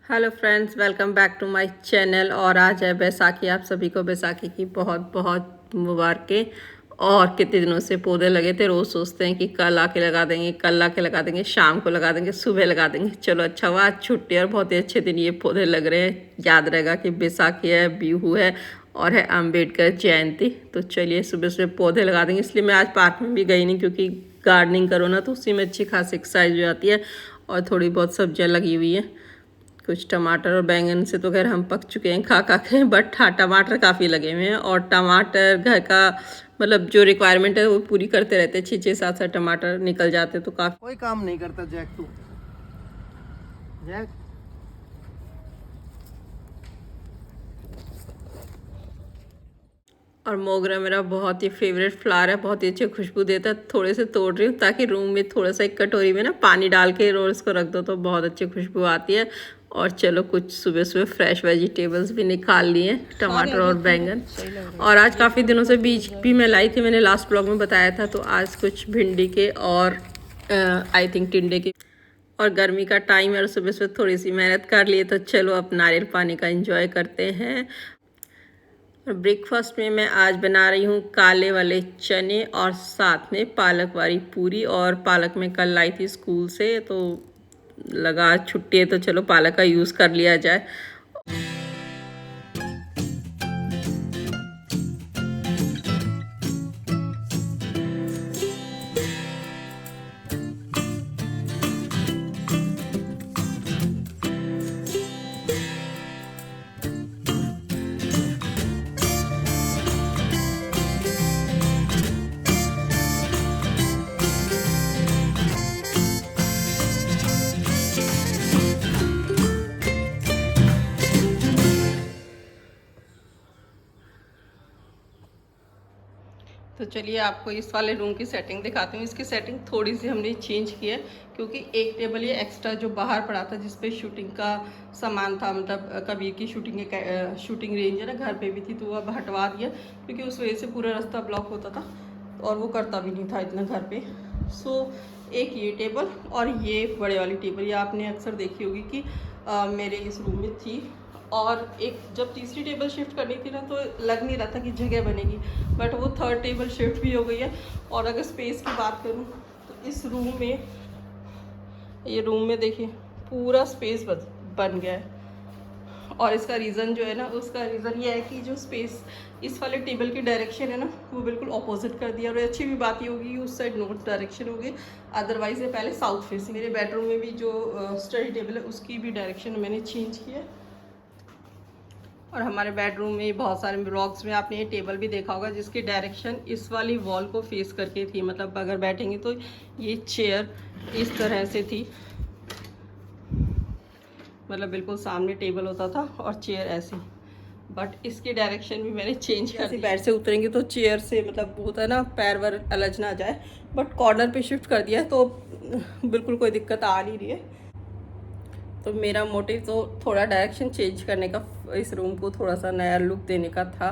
Hello friends, welcome back to my channel. और आज है बैसाखी। आप सभी को बैसाखी की बहुत बहुत मुबारकें। और कितने दिनों से पौधे लगे थे, रोज़ सोचते हैं कि कल आके लगा देंगे, कल आके लगा देंगे, शाम को लगा देंगे, सुबह लगा देंगे। चलो अच्छा हुआ, आज छुट्टी और बहुत ही अच्छे दिन ये पौधे लग रहे हैं। याद रहेगा कि बैसाखी है, बिहू है और है अम्बेडकर जयंती। तो चलिए सुबह सुबह पौधे लगा देंगे। इसलिए मैं आज पार्क में भी गई नहीं, क्योंकि गार्डनिंग करो ना तो उसी में अच्छी खासी एक्सरसाइज हो जाती है। और थोड़ी बहुत सब्जियाँ लगी हुई हैं, कुछ टमाटर और बैंगन से तो खैर हम पक चुके हैं खा खा के, बट हाँ टमाटर काफ़ी लगे हुए हैं। और टमाटर घर का मतलब जो रिक्वायरमेंट है वो पूरी करते रहते हैं। 6-6 7 7 टमाटर निकल जाते तो काफ़ी। कोई काम नहीं करता जैक तू। जैक और मोगरा मेरा बहुत ही फेवरेट फ्लावर है, बहुत ही अच्छी खुशबू देता है। थोड़े से तोड़ रही हूँ ताकि रूम में थोड़ा सा एक कटोरी में ना पानी डाल के रोज इसको रख दो तो बहुत अच्छी खुशबू आती है। और चलो कुछ सुबह सुबह फ्रेश वेजिटेबल्स भी निकाल लिए, टमाटर और बैंगन। और आज काफ़ी दिनों से बीज भी मैं लाई थी, मैंने लास्ट ब्लॉग में बताया था। तो आज कुछ भिंडी के और आई थिंक टिंडे के। और गर्मी का टाइम है और सुबह सुबह थोड़ी सी मेहनत कर लिए, तो चलो अब नारियल पानी का एंजॉय करते हैं। ब्रेकफास्ट में मैं आज बना रही हूँ काले वाले चने और साथ में पालक वाली पूरी। और पालक में कल लाई थी स्कूल से, तो लगा आज छुट्टी है तो चलो पालक का यूज़ कर लिया जाए। तो चलिए आपको इस वाले रूम की सेटिंग दिखाती हूँ। इसकी सेटिंग थोड़ी सी हमने चेंज की है, क्योंकि एक टेबल ये एक्स्ट्रा जो बाहर पड़ा था जिस पे शूटिंग का सामान था, मतलब कबीर की शूटिंग रेंज है ना, घर पे भी थी, तो वो अब हटवा दिया क्योंकि उस वजह से पूरा रास्ता ब्लॉक होता था और वो करता भी नहीं था इतना घर पे। सो एक ये टेबल और ये बड़े वाली टेबल, ये आपने अक्सर देखी होगी कि मेरे इस रूम में थी। और एक जब तीसरी टेबल शिफ्ट करनी थी ना तो लग नहीं रहा था कि जगह बनेगी, बट वो थर्ड टेबल शिफ्ट भी हो गई है। और अगर स्पेस की बात करूँ तो इस रूम में, ये रूम में देखिए पूरा स्पेस बन गया है। और इसका रीज़न जो है ना, उसका रीज़न ये है कि जो स्पेस इस वाले टेबल की डायरेक्शन है ना, वो बिल्कुल ऑपोजिट कर दिया। और अच्छी भी बात ये होगी कि उस साइड नॉर्थ डायरेक्शन होगी, अदरवाइज ये पहले साउथ फेसिंग। मेरे बेडरूम में भी जो स्टडी टेबल है उसकी भी डायरेक्शन मैंने चेंज की है। और हमारे बेडरूम में बहुत सारे ब्लॉग्स में आपने ये टेबल भी देखा होगा जिसकी डायरेक्शन इस वाली वॉल को फेस करके थी, मतलब अगर बैठेंगे तो ये चेयर इस तरह से थी, मतलब बिल्कुल सामने टेबल होता था और चेयर ऐसी। बट इसकी डायरेक्शन भी मैंने चेंज कर दी। बेड से उतरेंगे तो चेयर से मतलब होता है ना, पैर वर अलझ ना जाए, बट कॉर्नर पे शिफ्ट कर दिया है तो बिल्कुल कोई दिक्कत आ नहीं रही है। तो मेरा मोटिव तो थोड़ा डायरेक्शन चेंज करने का, इस रूम को थोड़ा सा नया लुक देने का था।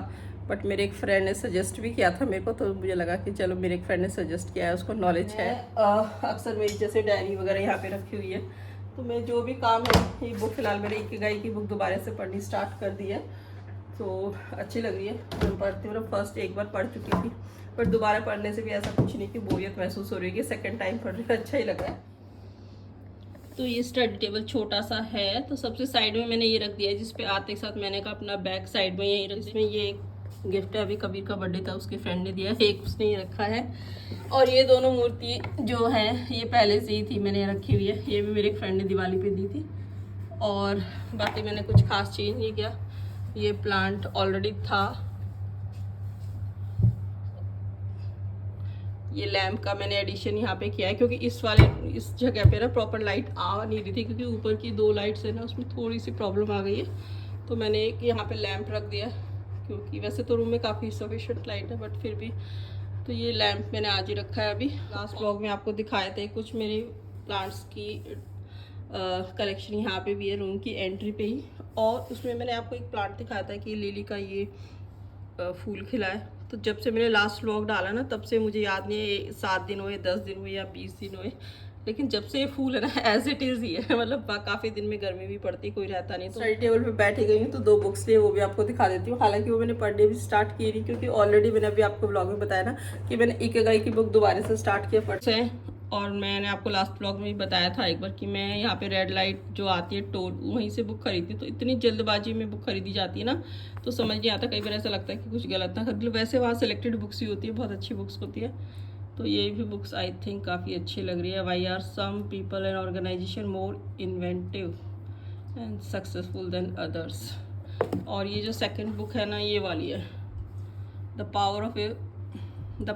बट मेरे एक फ्रेंड ने सजेस्ट भी किया था मेरे को, तो मुझे लगा कि चलो मेरे एक फ्रेंड ने सजेस्ट किया है, उसको नॉलेज है। अक्सर मेरी जैसे डायरी वगैरह यहाँ पे रखी हुई है, तो मैं जो भी काम है, ये बुक फिलहाल मैंने इकिगाई की बुक दोबारा से पढ़नी स्टार्ट कर दी है, तो अच्छी लग रही है। मैं पढ़ती हूँ, फर्स्ट एक बार पढ़ चुकी थी, बट दोबारा पढ़ने से भी ऐसा कुछ नहीं कि बोरियत महसूस हो रही है। सेकेंड टाइम पढ़ रही है, अच्छा ही लग रहा है। तो ये स्टडी टेबल छोटा सा है, तो सबसे साइड में मैंने ये रख दिया है, जिसपे आते के साथ मैंने कहा अपना बैग साइड में यही रख। इसमें ये एक गिफ्ट है, अभी कबीर का बर्थडे था उसके फ्रेंड ने दिया, एक उसने ही रखा है। और ये दोनों मूर्ति जो है ये पहले से ही थी, मैंने रखी हुई है, ये भी मेरे एक फ्रेंड ने दिवाली पे दी थी। और बाकी मैंने कुछ खास चेंज नहीं किया, ये प्लांट ऑलरेडी था। ये लैम्प का मैंने एडिशन यहाँ पे किया है, क्योंकि इस जगह पे ना प्रॉपर लाइट आ नहीं रही थी, क्योंकि ऊपर की 2 लाइट्स है ना उसमें थोड़ी सी प्रॉब्लम आ गई है। तो मैंने एक यहाँ पे लैम्प रख दिया, क्योंकि वैसे तो रूम में काफ़ी सफिशेंट लाइट है, बट फिर भी। तो ये लैम्प मैंने आज ही रखा है। अभी लास्ट ब्लॉग में आपको दिखाए थे कुछ मेरे प्लांट्स की कलेक्शन, यहाँ पे भी है रूम की एंट्री पे ही। और उसमें मैंने आपको एक प्लांट दिखाया था कि लिली का ये फूल खिला है। तो जब से मैंने लास्ट व्लॉग डाला ना, तब से मुझे याद नहीं है 7 दिन हुए, 10 दिन हुए या 20 दिन हुए, लेकिन जब से ये फूल है ना एज इट इज़ ही है, मतलब काफ़ी दिन में गर्मी भी पड़ती, कोई रहता नहीं, तो स्टडी टेबल पे बैठी गई हूँ। तो 2 बुक्स लिए, वो भी आपको दिखा देती हूँ। हालांकि वो मैंने पढ़ने भी स्टार्ट की नहीं, क्योंकि ऑलरेडी मैंने अभी आपको ब्लॉग में बताया ना कि मैंने इकिगाई की बुक दोबारा से स्टार्ट किया पढ़। और मैंने आपको लास्ट ब्लॉग में भी बताया था एक बार कि मैं यहाँ पे रेड लाइट जो आती है टोल, वहीं से बुक खरीदती, तो इतनी जल्दबाजी में बुक खरीदी जाती है ना, तो समझ नहीं आता, कई बार ऐसा लगता है कि कुछ गलत ना खरीद लो। वैसे वहाँ सेलेक्टेड बुक्स ही होती है, बहुत अच्छी बुक्स होती है। तो ये भी बुक्स आई थिंक काफ़ी अच्छी लग रही है। Why are some people and organization more inventive and successful than others. और ये जो सेकंड बुक है ना, ये वाली है, the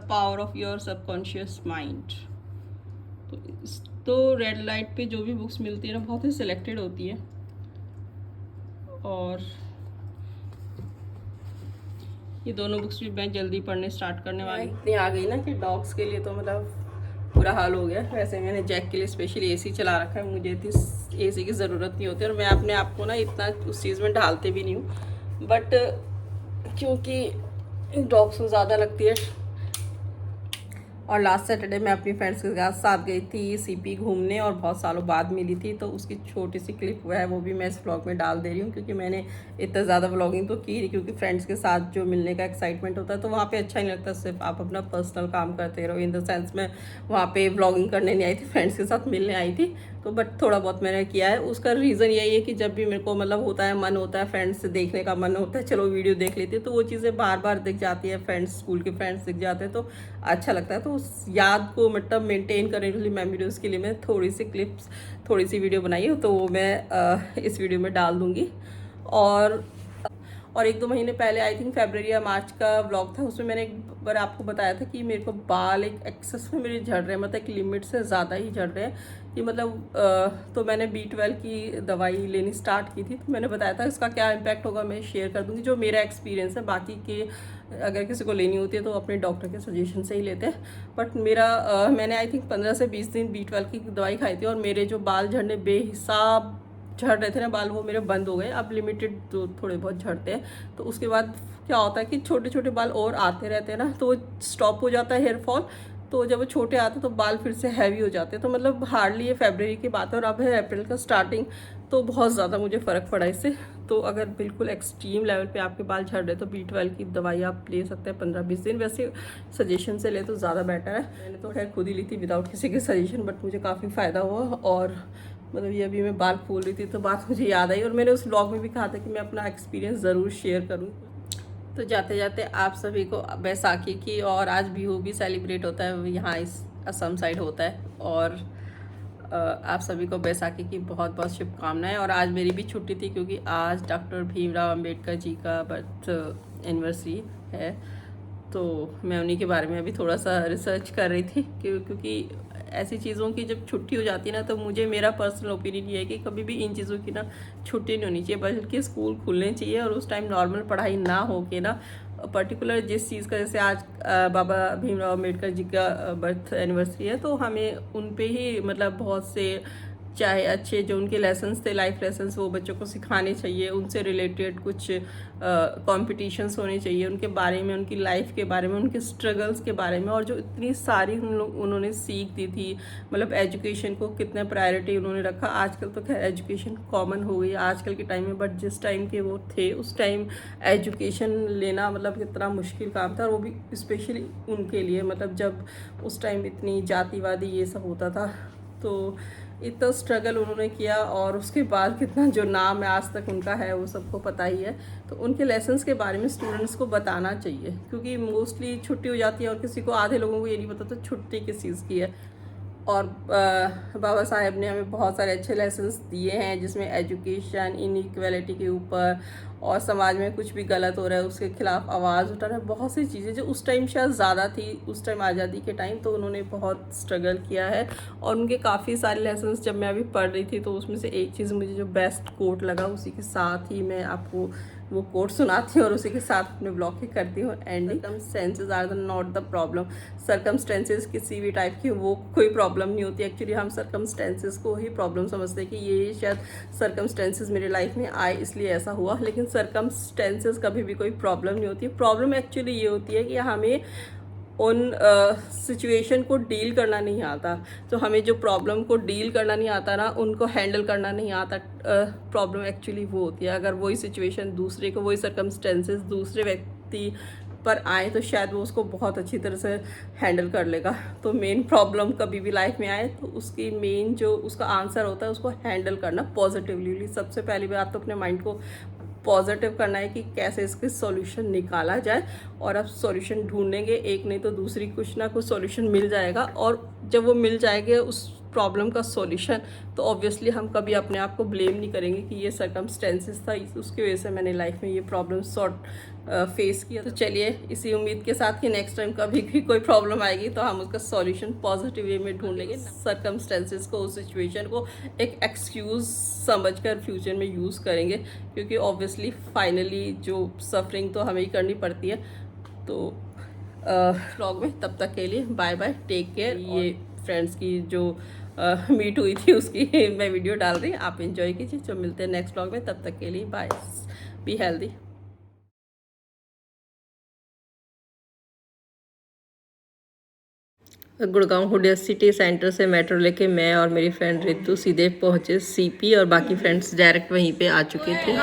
power of your subconscious mind. तो रेड लाइट पे जो भी बुक्स मिलती है ना, बहुत ही सिलेक्टेड होती है। और ये दोनों बुक्स भी मैं जल्दी पढ़ने स्टार्ट करने वाली। इतनी आ गई ना कि डॉग्स के लिए तो मतलब बुरा हाल हो गया। वैसे मैंने जैक के लिए स्पेशली एसी चला रखा है, मुझे इतनी एसी की ज़रूरत नहीं होती, और मैं अपने आप को ना इतना उस चीज़ में ढालते भी नहीं हूँ, बट क्योंकि डॉग्स को ज़्यादा लगती है। और लास्ट सैटरडे मैं अपनी फ्रेंड्स के साथ गई थी सीपी घूमने, और बहुत सालों बाद मिली थी, तो उसकी छोटी सी क्लिप है, वो भी मैं इस व्लॉग में डाल दे रही हूँ। क्योंकि मैंने इतना ज़्यादा व्लॉगिंग तो की नहीं, क्योंकि फ्रेंड्स के साथ जो मिलने का एक्साइटमेंट होता है तो वहाँ पे अच्छा नहीं लगता, सिर्फ आप अपना पर्सनल काम करते रहो। इन द सेंस में वहाँ पे व्लॉगिंग करने नहीं आई थी, फ्रेंड्स के साथ मिलने आई थी, तो बट थोड़ा बहुत मैंने किया है। उसका रीज़न यही है कि जब भी मेरे को मतलब होता है, मन होता है, फ्रेंड्स से देखने का मन होता है, चलो वीडियो देख लेती है, तो वो चीज़ें बार बार दिख जाती है, फ्रेंड्स, स्कूल के फ्रेंड्स दिख जाते हैं, तो अच्छा लगता है। तो उस याद को मतलब मेंटेन करने के लिए, मेमोरीज के लिए मैं थोड़ी सी क्लिप्स, थोड़ी सी वीडियो बनाई हूँ, तो वो मैं इस वीडियो में डाल दूँगी। और 1-2 महीने पहले, आई थिंक फरवरी या मार्च का व्लॉग था, उसमें मैंने एक बार आपको बताया था कि मेरे को बाल एक एक्सेस में मेरे झड़ रहे हैं, मतलब एक लिमिट से ज़्यादा ही झड़ रहे हैं कि मतलब तो मैंने B12 की दवाई लेनी स्टार्ट की थी। तो मैंने बताया था इसका क्या इम्पैक्ट होगा मैं शेयर कर दूँगी, जो मेरा एक्सपीरियंस है। बाकी के अगर किसी को लेनी होती है तो अपने डॉक्टर के सजेशन से ही लेते हैं, बट मेरा मैंने आई थिंक 15 से 20 दिन B12 की दवाई खाई थी, और मेरे जो बाल झड़ने बेहिसाब झड़ रहे थे ना बाल, वो मेरे बंद हो गए। अब लिमिटेड तो थोड़े बहुत झड़ते हैं। तो उसके बाद क्या होता है कि छोटे छोटे बाल और आते रहते हैं ना, तो वो स्टॉप हो जाता है हेयर फॉल। तो जब वो छोटे आते हैं तो बाल फिर से हैवी हो जाते हैं। तो मतलब हार्डली ये फरवरी की बात है, और अब है अप्रैल का स्टार्टिंग, तो बहुत ज़्यादा मुझे फ़र्क पड़ा इससे। तो अगर बिल्कुल एक्सट्रीम लेवल पे आपके बाल झड़ रहे तो B12 की दवाई आप ले सकते हैं 15-20 दिन। वैसे सजेशन से ले तो ज़्यादा बेटर है। मैंने तो खैर खुद ही ली थी विदाउट किसी के सजेशन, बट मुझे काफ़ी फ़ायदा हुआ। और मतलब ये अभी मैं बाल खोल रही थी तो बात मुझे याद आई, और मैंने उस ब्लॉग में भी कहा था कि मैं अपना एक्सपीरियंस ज़रूर शेयर करूँ। तो जाते जाते आप सभी को बैसाखी की, और आज बिहू भी सेलिब्रेट होता है, यहाँ इस असम साइड होता है, और आप सभी को बैसाखी की बहुत बहुत शुभकामनाएं। और आज मेरी भी छुट्टी थी, क्योंकि आज डॉक्टर भीमराव अंबेडकर जी का बर्थ एनिवर्सरी है। तो मैं उन्हीं के बारे में अभी थोड़ा सा रिसर्च कर रही थी, क्योंकि ऐसी चीज़ों की जब छुट्टी हो जाती है ना, तो मुझे, मेरा पर्सनल ओपिनियन ये है कि कभी भी इन चीज़ों की ना छुट्टी नहीं होनी चाहिए, बल्कि स्कूल खुलने चाहिए, और उस टाइम नॉर्मल पढ़ाई ना हो के ना पर्टिकुलर जिस चीज़ का, जैसे आज बाबा भीमराव अम्बेडकर जी का बर्थ एनिवर्सरी है, तो हमें उन पे ही मतलब बहुत से, चाहे अच्छे जो उनके लेसन्स थे, लाइफ लेसन्स, वो बच्चों को सिखाने चाहिए। उनसे रिलेटेड कुछ कॉम्पिटिशन्स होने चाहिए उनके बारे में, उनकी लाइफ के बारे में, उनके स्ट्रगल्स के बारे में, और जो इतनी सारी उन्होंने सीख दी थी, मतलब एजुकेशन को कितने प्रायोरिटी उन्होंने रखा। आजकल तो खैर एजुकेशन कॉमन हो गई आजकल के टाइम में, बट जिस टाइम के वो थे उस टाइम एजुकेशन लेना मतलब कितना मुश्किल काम था, और वो भी स्पेशली उनके लिए, मतलब जब उस टाइम इतनी जातिवादी ये सब होता था, तो इतना स्ट्रगल उन्होंने किया, और उसके बाद कितना जो नाम है आज तक उनका है वो सबको पता ही है। तो उनके लेसन्स के बारे में स्टूडेंट्स को बताना चाहिए, क्योंकि मोस्टली छुट्टी हो जाती है, और किसी को, आधे लोगों को ये नहीं पता तो छुट्टी किस चीज़ की है। और बाबा साहेब ने हमें बहुत सारे अच्छे लेसन्स दिए हैं, जिसमें एजुकेशन, इनइक्वालिटी के ऊपर, और समाज में कुछ भी गलत हो रहा है उसके खिलाफ आवाज़ उठाना, बहुत सी चीज़ें जो उस टाइम शायद ज़्यादा थी, उस टाइम आज़ादी के टाइम, तो उन्होंने बहुत स्ट्रगल किया है। और उनके काफ़ी सारे लेसन्स जब मैं अभी पढ़ रही थी, तो उसमें से एक चीज़ मुझे जो बेस्ट कोट लगा, उसी के साथ ही मैं आपको वो कोट सुनाती हूँ, और उसी के साथ अपने ब्लॉग की करती हूँ ending. Circumstances are not the problem. Circumstances किसी भी टाइप की वो कोई प्रॉब्लम नहीं होती। एक्चुअली हम सर्कमस्टेंसेस को ही प्रॉब्लम समझते हैं कि ये शायद सर्कमस्टेंसेस मेरे लाइफ में आए इसलिए ऐसा हुआ, लेकिन सर्कमस्टेंसेस कभी भी कोई प्रॉब्लम नहीं होती। प्रॉब्लम एक्चुअली ये होती है कि हमें उन सिचुएशन को डील करना नहीं आता। तो हमें जो प्रॉब्लम को डील करना नहीं आता ना, उनको हैंडल करना नहीं आता, प्रॉब्लम एक्चुअली वो होती है। अगर वही सिचुएशन दूसरे को, वही सर्कमस्टेंसेस दूसरे व्यक्ति पर आए तो शायद वो उसको बहुत अच्छी तरह से हैंडल कर लेगा। तो मेन प्रॉब्लम कभी भी लाइफ में आए तो उसकी मेन जो उसका आंसर होता है उसको हैंडल करना पॉजिटिवली। सबसे पहली बात तो अपने माइंड को पॉजिटिव करना है कि कैसे इसके सॉल्यूशन निकाला जाए, और अब सॉल्यूशन ढूंढेंगे, एक नहीं तो दूसरी कुछ ना कुछ सॉल्यूशन मिल जाएगा। और जब वो मिल जाएगा उस प्रॉब्लम का सॉल्यूशन, तो ऑब्वियसली हम कभी अपने आप को ब्लेम नहीं करेंगे कि ये सर्कमस्टेंसेस था, उसकी वजह से मैंने लाइफ में ये प्रॉब्लम फेस किया। तो चलिए इसी उम्मीद के साथ कि नेक्स्ट टाइम कभी भी कोई प्रॉब्लम आएगी तो हम उसका सॉल्यूशन पॉजिटिव वे में ढूंढ लेंगे, सर्कमस्टेंसेस को, उस सिचुएशन को एक एक्सक्यूज़ समझकर फ्यूचर में यूज़ करेंगे, क्योंकि ऑब्वियसली फाइनली जो सफरिंग तो हमें ही करनी पड़ती है। तो व्लॉग में तब तक के लिए बाय बाय, टेक केयर। ये फ्रेंड्स की जो मीट हुई थी उसकी मैं वीडियो डाल रही, आप एंजॉय कीजिए। जो मिलते हैं नेक्स्ट व्लॉग में, तब तक के लिए bye, be healthy. Gurgaon Huda city centre से मेट्रो लेके मैं और मेरी फ्रेंड रितु सीधे पहुंचे सीपी, और बाकी फ्रेंड्स डायरेक्ट वहीं पे आ चुके थे।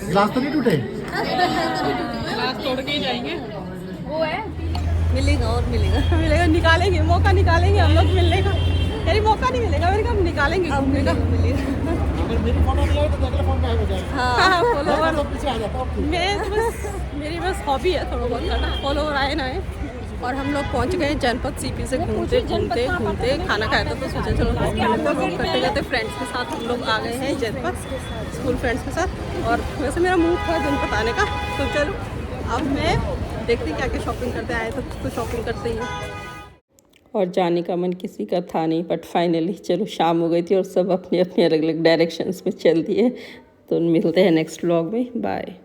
ग्लास तो नहीं टूटे? ग्लास तोड़ के ही जाएंगे, वो है मिलेगा और मिलेगा निकालेंगे, मौका निकालेंगे हम लोग मिलने का। यानी मौका नहीं मिलेगा, मेरे को हम निकालेंगे घूमने का। मेरी फोटो नहीं आई तो अगले फोन में हो जाएगा। हाँ फॉलोवर तो पीछे आ जाता हूँ। मैं बस, मेरी बस हॉबी है थोड़ा बहुत करना, फॉलोवर आए ना आए। और हम लोग पहुंच गए जनपद सीपी से घूमते खाना खाया था, तो सोचा चलो करते करते फ्रेंड्स के साथ हम लोग आ गए हैं जनपद, स्कूल फ्रेंड्स के साथ। और वैसे मेरा मूड था जनपद आने का, तो चलो अब मैं देखते क्या क्या शॉपिंग करते आए तो शॉपिंग करते ही। और जाने का मन किसी का था नहीं, बट फाइनली चलो शाम हो गई थी और सब अपने अपने अलग अलग डायरेक्शंस में चल दिए। तो मिलते हैं नेक्स्ट व्लॉग में, बाय।